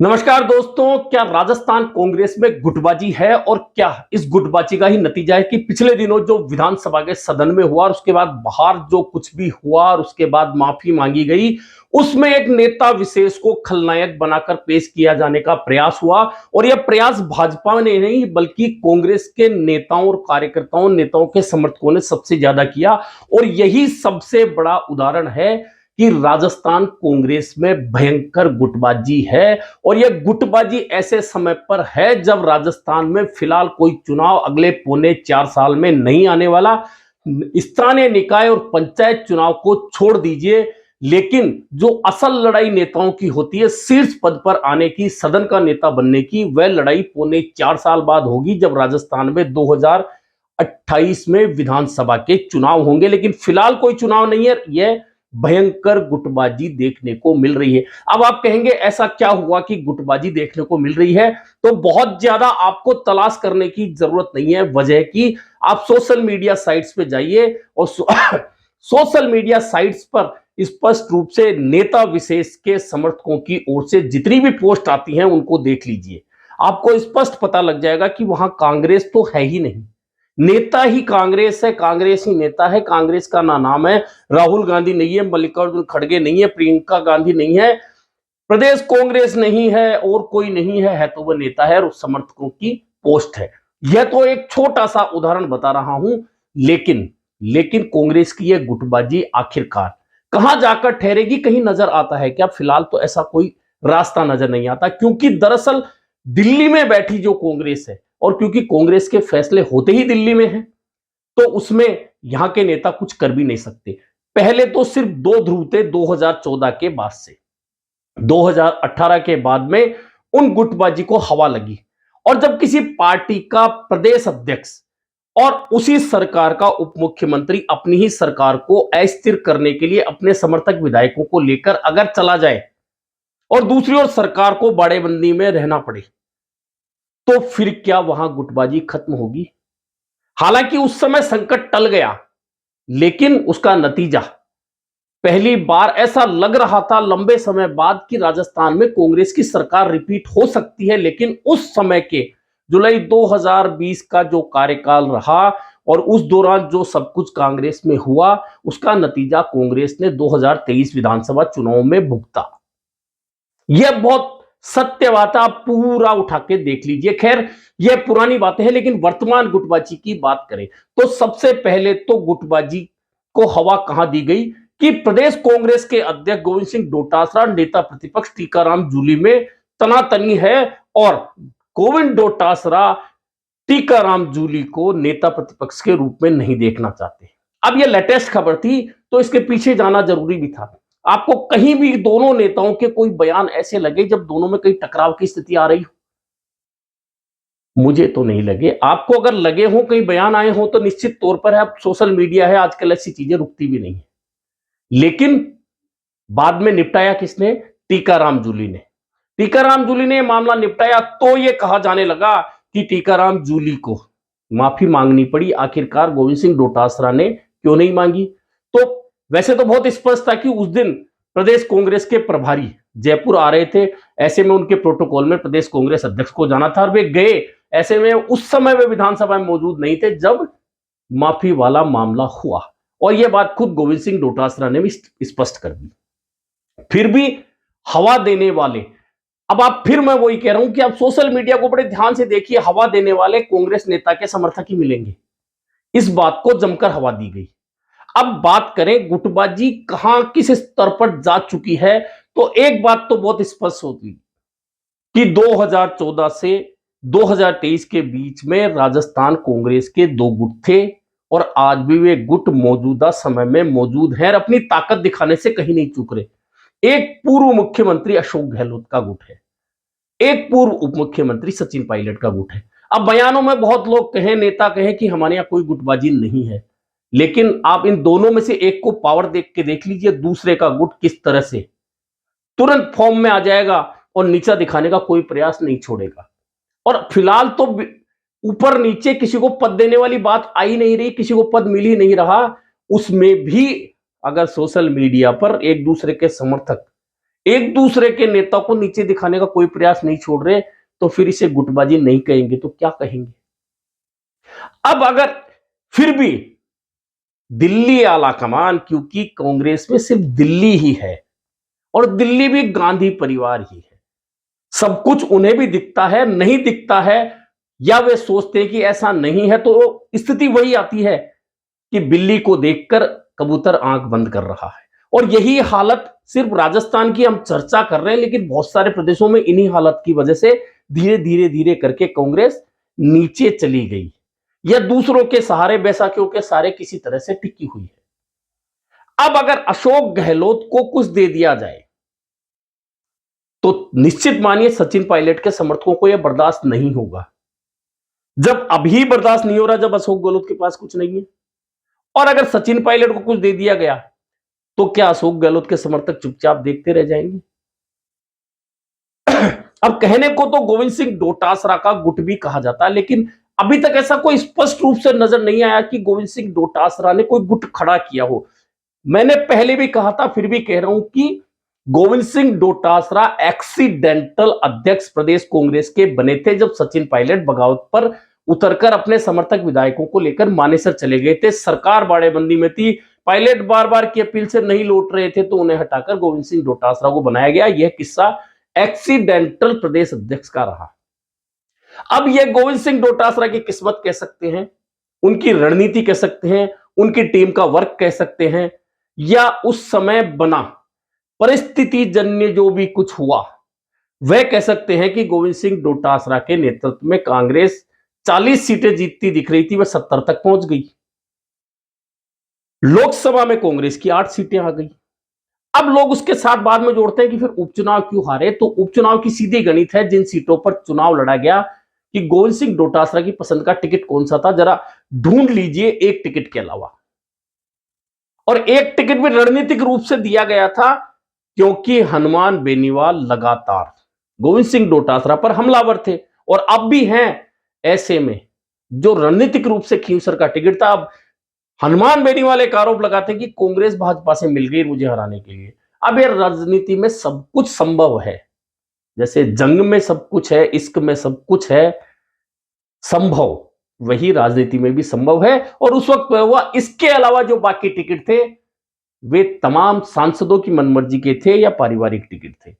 नमस्कार दोस्तों, क्या राजस्थान कांग्रेस में गुटबाजी है और क्या इस गुटबाजी का ही नतीजा है कि पिछले दिनों जो विधानसभा के सदन में हुआ और उसके बाद बाहर जो कुछ भी हुआ और उसके बाद माफी मांगी गई, उसमें एक नेता विशेष को खलनायक बनाकर पेश किया जाने का प्रयास हुआ। और यह प्रयास भाजपा ने नहीं बल्कि कांग्रेस के नेताओं और कार्यकर्ताओं नेताओं के समर्थकों ने सबसे ज्यादा किया। और यही सबसे बड़ा उदाहरण है कि राजस्थान कांग्रेस में भयंकर गुटबाजी है। और यह गुटबाजी ऐसे समय पर है जब राजस्थान में फिलहाल कोई चुनाव अगले पौने 4 साल में नहीं आने वाला। स्थानीय निकाय और पंचायत चुनाव को छोड़ दीजिए, लेकिन जो असल लड़ाई नेताओं की होती है शीर्ष पद पर आने की, सदन का नेता बनने की, वह लड़ाई पौने 4 साल बाद होगी जब राजस्थान में 2028 में विधानसभा के चुनाव होंगे। लेकिन फिलहाल कोई चुनाव नहीं है, यह भयंकर गुटबाजी देखने को मिल रही है। अब आप कहेंगे ऐसा क्या हुआ कि गुटबाजी देखने को मिल रही है? तो बहुत ज्यादा आपको तलाश करने की जरूरत नहीं है। वजह कि आप सोशल मीडिया साइट्स पे जाइए और सोशल मीडिया साइट्स पर स्पष्ट रूप से नेता विशेष के समर्थकों की ओर से जितनी भी पोस्ट आती हैं उनको देख लीजिए। आपको स्पष्ट पता लग जाएगा कि वहां कांग्रेस तो है ही नहीं। नेता ही कांग्रेस है, कांग्रेस ही नेता है। कांग्रेस का ना नाम है, राहुल गांधी नहीं है, मल्लिकार्जुन खड़गे नहीं है, प्रियंका गांधी नहीं है, प्रदेश कांग्रेस नहीं है और कोई नहीं है तो वह नेता है और उस समर्थकों की पोस्ट है। यह तो एक छोटा सा उदाहरण बता रहा हूं। लेकिन लेकिन कांग्रेस की यह गुटबाजी आखिरकार कहां जाकर ठहरेगी, कहीं नजर आता है क्या? फिलहाल तो ऐसा कोई रास्ता नजर नहीं आता, क्योंकि दरअसल दिल्ली में बैठी जो कांग्रेस है और क्योंकि कांग्रेस के फैसले होते ही दिल्ली में हैं, तो उसमें यहां के नेता कुछ कर भी नहीं सकते। पहले तो सिर्फ दो ध्रुव थे 2014 के बाद से। 2018 के बाद में उन गुटबाजी को हवा लगी। और जब किसी पार्टी का प्रदेश अध्यक्ष और उसी सरकार का उप मुख्यमंत्री अपनी ही सरकार को अस्थिर करने के लिए अपने समर्थक विधायकों को लेकर अगर चला जाए और दूसरी ओर सरकार को बाड़ेबंदी में रहना पड़े, तो फिर क्या वहां गुटबाजी खत्म होगी? हालांकि उस समय संकट टल गया, लेकिन उसका नतीजा पहली बार ऐसा लग रहा था लंबे समय बाद कि राजस्थान में कांग्रेस की सरकार रिपीट हो सकती है। लेकिन उस समय के जुलाई 2020 का जो कार्यकाल रहा और उस दौरान जो सब कुछ कांग्रेस में हुआ, उसका नतीजा कांग्रेस ने 2023 विधानसभा चुनाव में भुगता। यह बहुत सत्य बात है, आप पूरा उठा के देख लीजिए। खैर, यह पुरानी बातें हैं, लेकिन वर्तमान गुटबाजी की बात करें तो सबसे पहले तो गुटबाजी को हवा कहां दी गई कि प्रदेश कांग्रेस के अध्यक्ष गोविंद सिंह डोटासरा नेता प्रतिपक्ष टीकाराम जूली में तनातनी है और गोविंद डोटासरा टीकाराम जूली को नेता प्रतिपक्ष के रूप में नहीं देखना चाहते। अब यह लेटेस्ट खबर थी तो इसके पीछे जाना जरूरी भी था। आपको कहीं भी दोनों नेताओं के कोई बयान ऐसे लगे जब दोनों में कहीं टकराव की स्थिति आ रही हो? मुझे तो नहीं लगे। आपको अगर लगे हो कहीं बयान आए हो तो निश्चित तौर पर है, अब सोशल मीडिया है आजकल, ऐसी चीजें रुकती भी नहीं है। लेकिन बाद में निपटाया किसने? टीकाराम जूली ने। टीकाराम जूली ने मामला निपटाया तो यह कहा जाने लगा कि टीकाराम जूली को माफी मांगनी पड़ी। आखिरकार गोविंद सिंह डोटासरा ने क्यों नहीं मांगी? तो वैसे तो बहुत स्पष्ट था कि उस दिन प्रदेश कांग्रेस के प्रभारी जयपुर आ रहे थे, ऐसे में उनके प्रोटोकॉल में प्रदेश कांग्रेस अध्यक्ष को जाना था और वे गए। ऐसे में उस समय वे विधानसभा में मौजूद नहीं थे जब माफी वाला मामला हुआ। और यह बात खुद गोविंद सिंह डोटासरा ने भी स्पष्ट कर दी। फिर भी हवा देने वाले, अब आप, फिर मैं वही कह रहा हूं कि आप सोशल मीडिया को बड़े ध्यान से देखिए, हवा देने वाले कांग्रेस नेता के समर्थक ही मिलेंगे। इस बात को जमकर हवा दी गई। अब बात करें गुटबाजी कहां किस स्तर पर जा चुकी है, तो एक बात तो बहुत स्पष्ट होती कि 2014 से 2023 के बीच में राजस्थान कांग्रेस के दो गुट थे और आज भी वे गुट मौजूदा समय में मौजूद हैं और अपनी ताकत दिखाने से कहीं नहीं चूक रहे। एक पूर्व मुख्यमंत्री अशोक गहलोत का गुट है, एक पूर्व उप मुख्यमंत्री सचिन पायलट का गुट है। अब बयानों में बहुत लोग कहें, नेता कहें कि हमारे यहां कोई गुटबाजी नहीं है, लेकिन आप इन दोनों में से एक को पावर देख के देख लीजिए, दूसरे का गुट किस तरह से तुरंत फॉर्म में आ जाएगा और नीचा दिखाने का कोई प्रयास नहीं छोड़ेगा। और फिलहाल तो ऊपर नीचे किसी को पद देने वाली बात आई नहीं रही, किसी को पद मिल ही नहीं रहा। उसमें भी अगर सोशल मीडिया पर एक दूसरे के समर्थक एक दूसरे के नेता को नीचे दिखाने का कोई प्रयास नहीं छोड़ रहे, तो फिर इसे गुटबाजी नहीं कहेंगे तो क्या कहेंगे? अब अगर फिर भी दिल्ली आला कमान, क्योंकि कांग्रेस में सिर्फ दिल्ली ही है और दिल्ली भी गांधी परिवार ही है, सब कुछ उन्हें भी दिखता है, नहीं दिखता है या वे सोचते हैं कि ऐसा नहीं है, तो स्थिति वही आती है कि बिल्ली को देखकर कबूतर आंख बंद कर रहा है। और यही हालत सिर्फ राजस्थान की हम चर्चा कर रहे हैं, लेकिन बहुत सारे प्रदेशों में इन्हीं हालत की वजह से धीरे धीरे धीरे करके कांग्रेस नीचे चली गई या दूसरों के सहारे बैसाखियों के सहारे किसी तरह से टिकी हुई है। अब अगर अशोक गहलोत को कुछ दे दिया जाए तो निश्चित मानिए सचिन पायलट के समर्थकों को यह बर्दाश्त नहीं होगा। जब अभी बर्दाश्त नहीं हो रहा, जब अशोक गहलोत के पास कुछ नहीं है, और अगर सचिन पायलट को कुछ दे दिया गया तो क्या अशोक गहलोत के समर्थक चुपचाप देखते रह जाएंगे? अब कहने को तो गोविंद सिंह डोटासरा का गुट भी कहा जाता है, लेकिन अभी तक ऐसा कोई स्पष्ट रूप से नजर नहीं आया कि गोविंद सिंह डोटासरा ने कोई गुट खड़ा किया हो। मैंने पहले भी कहा था, फिर भी कह रहा हूं कि गोविंद सिंह डोटासरा एक्सीडेंटल अध्यक्ष प्रदेश कांग्रेस के बने थे जब सचिन पायलट बगावत पर उतरकर अपने समर्थक विधायकों को लेकर मानेसर चले गए थे। सरकार बाड़ेबंदी में थी, पायलट बार बार की अपील से नहीं लौट रहे थे, तो उन्हें हटाकर गोविंद सिंह डोटासरा को बनाया गया। यह किस्सा एक्सीडेंटल प्रदेश अध्यक्ष का रहा। अब यह गोविंद सिंह डोटासरा की किस्मत कह सकते हैं, उनकी रणनीति कह सकते हैं, उनकी टीम का वर्क कह सकते हैं, या उस समय बना परिस्थिति जन्य जो भी कुछ हुआ वह कह सकते हैं कि गोविंद सिंह डोटासरा के नेतृत्व में कांग्रेस 40 सीटें जीतती दिख रही थी, वह 70 तक पहुंच गई। लोकसभा में कांग्रेस की 8 सीटें आ गई। अब लोग उसके साथ बाद में जोड़ते हैं कि फिर उपचुनाव क्यों हारे, तो उपचुनाव की सीधी गणित है। जिन सीटों पर चुनाव लड़ा गया कि गोविंद सिंह डोटासरा की पसंद का टिकट कौन सा था, जरा ढूंढ लीजिए एक टिकट के अलावा। और एक टिकट भी रणनीतिक रूप से दिया गया था, क्योंकि हनुमान बेनीवाल लगातार गोविंद सिंह डोटासरा पर हमलावर थे और अब भी हैं। ऐसे में जो रणनीतिक रूप से खींवसर का टिकट था, अब हनुमान बेनीवाल एक आरोप लगाते हैं कि कांग्रेस भाजपा से मिल गई मुझे हराने के लिए। अब ये राजनीति में सब कुछ संभव है, जैसे जंग में सब कुछ है, इश्क में सब कुछ है संभव, वही राजनीति में भी संभव है। और उस वक्त हुआ, इसके अलावा जो बाकी टिकट थे वे तमाम सांसदों की मनमर्जी के थे या पारिवारिक टिकट थे।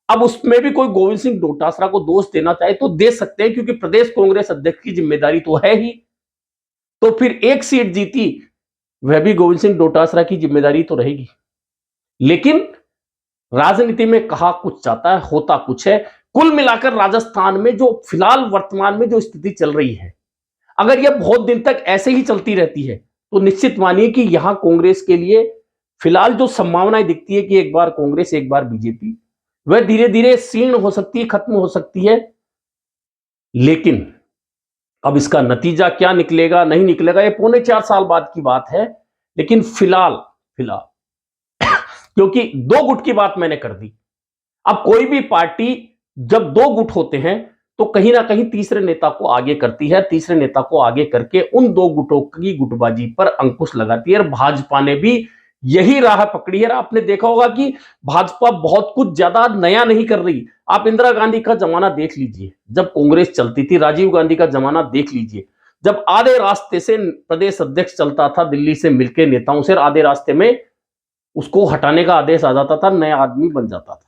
अब उसमें भी कोई गोविंद सिंह डोटासरा को दोष देना चाहे तो दे सकते हैं, क्योंकि प्रदेश कांग्रेस अध्यक्ष की जिम्मेदारी तो है ही। तो फिर एक सीट जीती, वह भी गोविंद सिंह डोटासरा की जिम्मेदारी तो रहेगी। लेकिन राजनीति में कहा कुछ जाता है, होता कुछ है। कुल मिलाकर राजस्थान में जो फिलहाल वर्तमान में जो स्थिति चल रही है, अगर यह बहुत दिन तक ऐसे ही चलती रहती है तो निश्चित मानिए कि यहां कांग्रेस के लिए फिलहाल जो संभावनाएं दिखती है कि एक बार कांग्रेस एक बार बीजेपी, वह धीरे धीरे क्षीण हो सकती है, खत्म हो सकती है। लेकिन अब इसका नतीजा क्या निकलेगा नहीं निकलेगा, ये 4.25 साल बाद की बात है। लेकिन फिलहाल फिलहाल क्योंकि दो गुट की बात मैंने कर दी, अब कोई भी पार्टी जब दो गुट होते हैं तो कहीं ना कहीं तीसरे नेता को आगे करती है, तीसरे नेता को आगे करके उन दो गुटों की गुटबाजी पर अंकुश लगाती है। और भाजपा ने भी यही राह पकड़ी है। आपने देखा होगा कि भाजपा बहुत कुछ ज्यादा नया नहीं कर रही। आप इंदिरा गांधी का जमाना देख लीजिए जब कांग्रेस चलती थी, राजीव गांधी का जमाना देख लीजिए जब आधे रास्ते से प्रदेश अध्यक्ष चलता था दिल्ली से मिलकर नेताओं से, आधे रास्ते में उसको हटाने का आदेश आ जाता था, नया आदमी बन जाता था,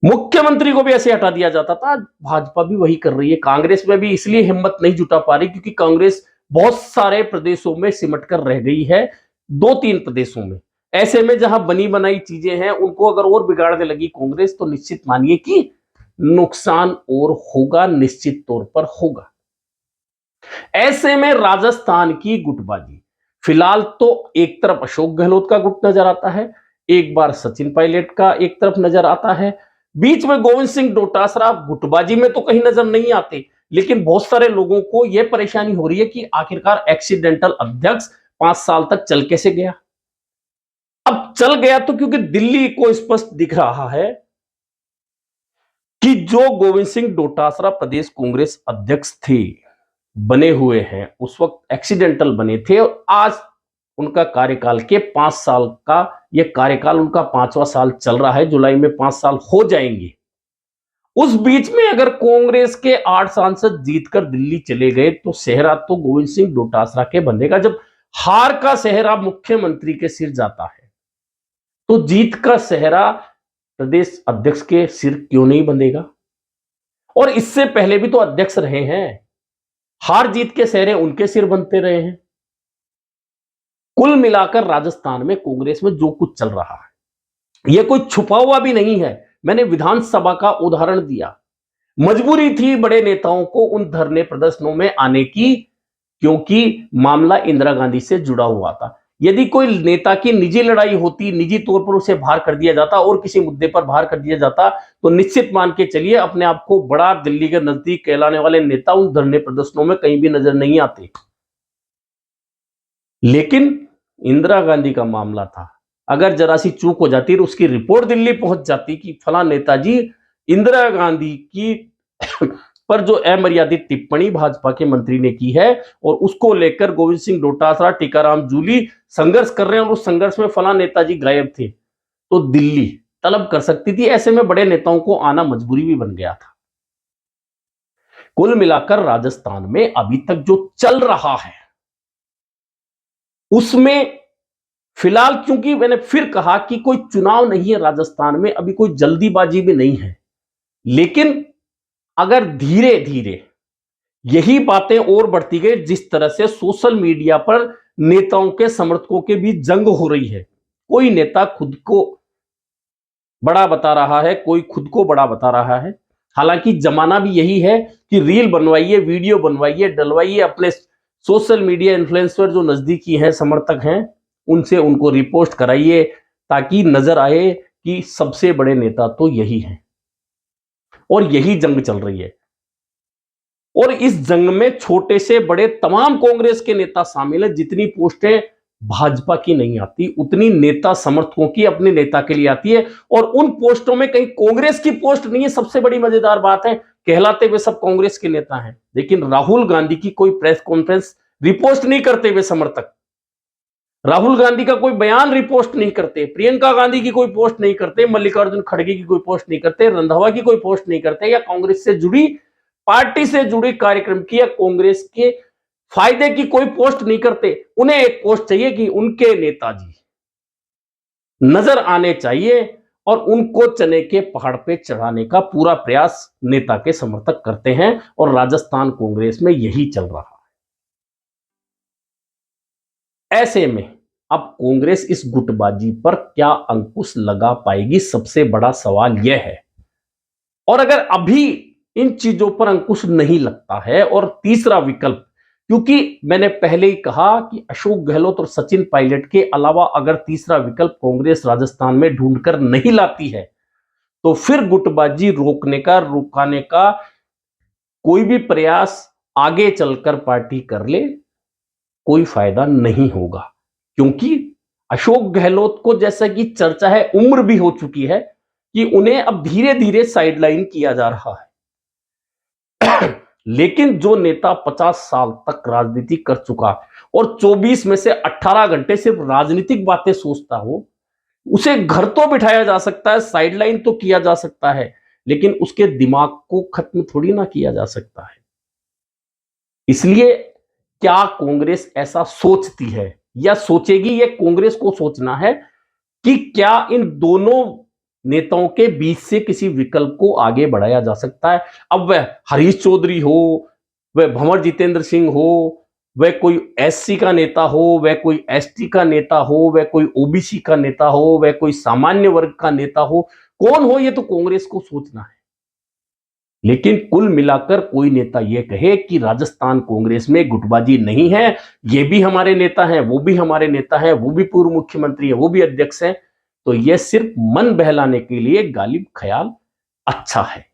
मुख्यमंत्री को भी ऐसे हटा दिया जाता था। भाजपा भी वही कर रही है। कांग्रेस में भी इसलिए हिम्मत नहीं जुटा पा रही क्योंकि कांग्रेस बहुत सारे प्रदेशों में सिमट कर रह गई है, 2-3 प्रदेशों में। ऐसे में जहां बनी बनाई चीजें हैं उनको अगर और बिगाड़ने लगी कांग्रेस तो निश्चित मानिए कि नुकसान और होगा, निश्चित तौर पर होगा। ऐसे में राजस्थान की गुटबाजी फिलहाल तो एक तरफ अशोक गहलोत का गुट नजर आता है, एक बार सचिन पायलट का एक तरफ नजर आता है, बीच में गोविंद सिंह डोटासरा गुटबाजी में तो कहीं नजर नहीं आते। लेकिन बहुत सारे लोगों को यह परेशानी हो रही है कि आखिरकार एक्सीडेंटल अध्यक्ष 5 साल तक चल कैसे गया। अब चल गया तो क्योंकि दिल्ली को स्पष्ट दिख रहा है कि जो गोविंद सिंह डोटासरा प्रदेश कांग्रेस अध्यक्ष थे, बने हुए हैं, उस वक्त एक्सीडेंटल बने थे और आज उनका कार्यकाल के 5 साल का ये कार्यकाल उनका 5वां साल चल रहा है, जुलाई में 5 साल हो जाएंगे। उस बीच में अगर कांग्रेस के 8 सांसद जीतकर दिल्ली चले गए तो सेहरा तो गोविंद सिंह डोटासरा के बंधेगा। जब हार का सेहरा मुख्यमंत्री के सिर जाता है तो जीत का सेहरा प्रदेश अध्यक्ष के सिर क्यों नहीं बंधेगा? और इससे पहले भी तो अध्यक्ष रहे हैं, हार जीत के सेहरे उनके सिर बनते रहे हैं। कुल मिलाकर राजस्थान में कांग्रेस में जो कुछ चल रहा है यह कोई छुपा हुआ भी नहीं है। मैंने विधानसभा का उदाहरण दिया, मजबूरी थी बड़े नेताओं को उन धरने प्रदर्शनों में आने की, क्योंकि मामला इंदिरा गांधी से जुड़ा हुआ था। यदि कोई नेता की निजी लड़ाई होती, निजी तौर पर उसे बाहर कर दिया जाता और किसी मुद्दे पर बाहर कर दिया जाता तो निश्चित मान के चलिए अपने आप को बड़ा दिल्ली के नजदीक कहलाने वाले नेता उन धरने प्रदर्शनों में कहीं भी नजर नहीं आते। लेकिन इंदिरा गांधी का मामला था, अगर जरा सी चूक हो जाती और उसकी रिपोर्ट दिल्ली पहुंच जाती कि फला नेताजी इंदिरा गांधी की पर जो अमर्यादित टिप्पणी भाजपा के मंत्री ने की है और उसको लेकर गोविंद सिंह डोटासरा, टीकाराम जूली संघर्ष कर रहे हैं और उस संघर्ष में फला नेताजी गायब थे, तो दिल्ली तलब कर सकती थी। ऐसे में बड़े नेताओं को आना मजबूरी भी बन गया था। कुल मिलाकर राजस्थान में अभी तक जो चल रहा है उसमें फिलहाल, क्योंकि मैंने फिर कहा कि कोई चुनाव नहीं है राजस्थान में, अभी कोई जल्दीबाजी भी नहीं है, लेकिन अगर धीरे धीरे यही बातें और बढ़ती गई, जिस तरह से सोशल मीडिया पर नेताओं के समर्थकों के बीच जंग हो रही है, कोई नेता खुद को बड़ा बता रहा है, कोई खुद को बड़ा बता रहा है। हालांकि जमाना भी यही है कि रील बनवाइए, वीडियो बनवाइए, डलवाइए, अपने सोशल मीडिया इन्फ्लुएंसर जो नजदीकी हैं, समर्थक हैं, उनसे उनको रिपोस्ट कराइए ताकि नजर आए कि सबसे बड़े नेता तो यही हैं और यही जंग चल रही है। और इस जंग में छोटे से बड़े तमाम कांग्रेस के नेता शामिल हैं। जितनी पोस्टें भाजपा की नहीं आती उतनी नेता समर्थकों की अपने नेता के लिए आती है, और उन पोस्टों में कहीं कांग्रेस की पोस्ट नहीं है। सबसे बड़ी मजेदार बात है, कहलाते हुए सब कांग्रेस के नेता हैं, लेकिन राहुल गांधी की कोई प्रेस कॉन्फ्रेंस रिपोस्ट नहीं करते वे समर्थक, राहुल गांधी का कोई बयान रिपोस्ट नहीं करते, प्रियंका गांधी की कोई पोस्ट नहीं करते, मल्लिकार्जुन खड़गे की कोई पोस्ट नहीं करते, रंधावा की कोई पोस्ट नहीं करते, या कांग्रेस से जुड़ी पार्टी से जुड़ी कार्यक्रम की या कांग्रेस के फायदे की कोई पोस्ट नहीं करते। उन्हें एक पोस्ट चाहिए कि उनके नेताजी नजर आने चाहिए और उनको चने के पहाड़ पे चढ़ाने का पूरा प्रयास नेता के समर्थक करते हैं, और राजस्थान कांग्रेस में यही चल रहा है। ऐसे में अब कांग्रेस इस गुटबाजी पर क्या अंकुश लगा पाएगी, सबसे बड़ा सवाल यह है। और अगर अभी इन चीजों पर अंकुश नहीं लगता है, और तीसरा विकल्प, क्योंकि मैंने पहले ही कहा कि अशोक गहलोत और सचिन पायलट के अलावा अगर तीसरा विकल्प कांग्रेस राजस्थान में ढूंढकर नहीं लाती है तो फिर गुटबाजी रोकने का, रुकाने का कोई भी प्रयास आगे चलकर पार्टी कर ले, कोई फायदा नहीं होगा। क्योंकि अशोक गहलोत को, जैसा कि चर्चा है, उम्र भी हो चुकी है कि उन्हें अब धीरे धीरे साइडलाइन किया जा रहा है। लेकिन जो नेता 50 साल तक राजनीति कर चुका और 24 में से 18 घंटे सिर्फ राजनीतिक बातें सोचता हो, उसे घर तो बिठाया जा सकता है, साइडलाइन तो किया जा सकता है, लेकिन उसके दिमाग को खत्म थोड़ी ना किया जा सकता है। इसलिए क्या कांग्रेस ऐसा सोचती है या सोचेगी, यह कांग्रेस को सोचना है कि क्या इन दोनों नेताओं के बीच से किसी विकल्प को आगे बढ़ाया जा सकता है। अब वह हरीश चौधरी हो, वह भंवर जितेंद्र सिंह हो, वह कोई एससी का नेता हो, वह कोई एसटी का नेता हो, वह कोई ओबीसी का नेता हो, वह कोई सामान्य वर्ग का नेता हो, कौन हो, यह तो कांग्रेस को सोचना है। लेकिन कुल मिलाकर कोई नेता यह कहे कि राजस्थान कांग्रेस में गुटबाजी नहीं है, ये भी हमारे नेता हैं, वो भी हमारे नेता हैं, वो भी पूर्व मुख्यमंत्री है, वो भी अध्यक्ष है, तो यह सिर्फ मन बहलाने के लिए गालिब ख्याल अच्छा है।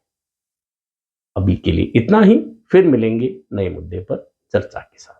अभी के लिए इतना ही, फिर मिलेंगे नए मुद्दे पर चर्चा के साथ।